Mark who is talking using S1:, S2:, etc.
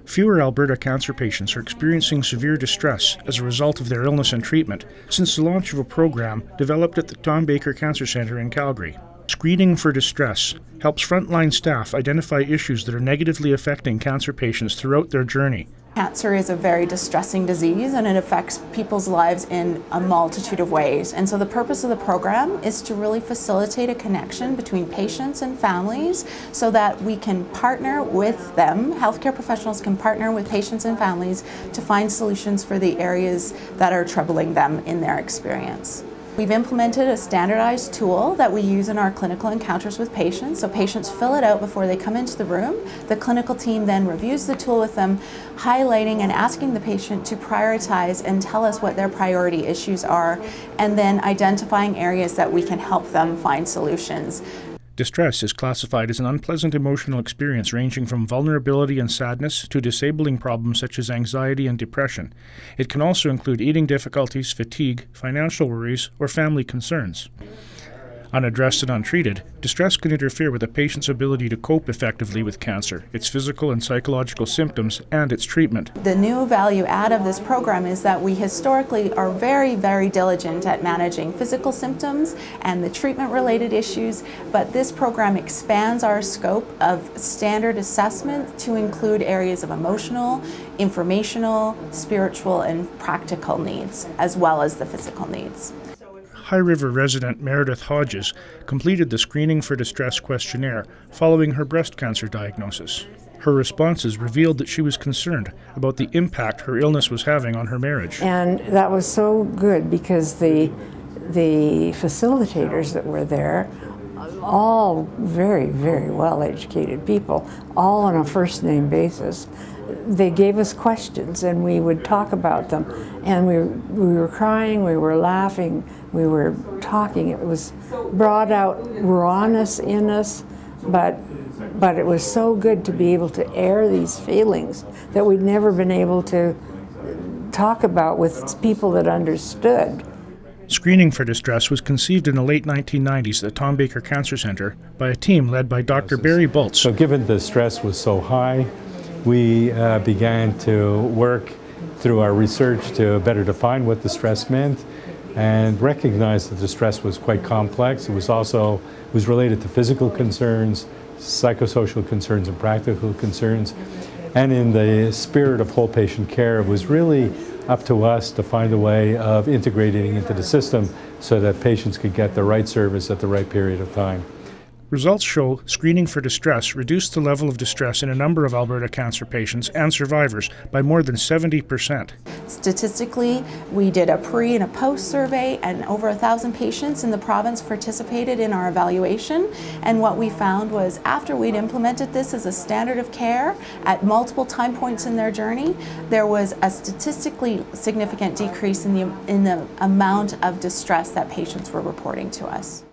S1: Fewer Alberta cancer patients are experiencing severe distress as a result of their illness and treatment since the launch of a program developed at the Tom Baker Cancer Centre in Calgary. Screening for distress helps frontline staff identify issues that are negatively affecting cancer patients throughout their journey.
S2: Cancer is a very distressing disease and it affects people's lives in a multitude of ways. And so the purpose of the program is to really facilitate a connection between patients and families so that we can partner with them, healthcare professionals can partner with patients and families to find solutions for the areas that are troubling them in their experience. We've implemented a standardized tool that we use in our clinical encounters with patients. So patients fill it out before they come into the room. The clinical team then reviews the tool with them, highlighting and asking the patient to prioritize and tell us what their priority issues are, and then identifying areas that we can help them find solutions.
S1: Distress is classified as an unpleasant emotional experience ranging from vulnerability and sadness to disabling problems such as anxiety and depression. It can also include eating difficulties, fatigue, financial worries, or family concerns. Unaddressed and untreated, distress can interfere with a patient's ability to cope effectively with cancer, its physical and psychological symptoms, and its treatment.
S2: The new value add of this program is that we historically are very, very diligent at managing physical symptoms and the treatment-related issues, but this program expands our scope of standard assessment to include areas of emotional, informational, spiritual, and practical needs, as well as the physical needs.
S1: High River resident MEREDITH HODGES completed the Screening for Distress questionnaire following her breast cancer diagnosis. Her responses revealed that she was concerned about the impact her illness was having on her marriage.
S3: And that was so good because the facilitators that were there, all very, very well-educated people, all on a first-name basis, they gave us questions and we would talk about them, and we were crying, we were laughing, we were talking. It was brought out rawness in us, but it was so good to be able to air these feelings that we'd never been able to talk about with people that understood.
S1: Screening for Distress was conceived in the late 1990s at the Tom Baker Cancer Centre by a team led by Dr. BULTZ.
S4: So given the stress was so high, we began to work through our research to better define what the stress meant and recognize that the stress was quite complex. It was related to physical concerns, psychosocial concerns, and practical concerns. And in the spirit of whole patient care, it was really up to us to find a way of integrating into the system so that patients could get the right service at the right period of time.
S1: Results show screening for distress reduced the level of distress in a number of Alberta cancer patients and survivors by more than 70%.
S2: Statistically, we did a pre and a post survey, and over 1,000 patients in the province participated in our evaluation. And what we found was after we'd implemented this as a standard of care at multiple time points in their journey, there was a statistically significant decrease in the amount of distress that patients were reporting to us.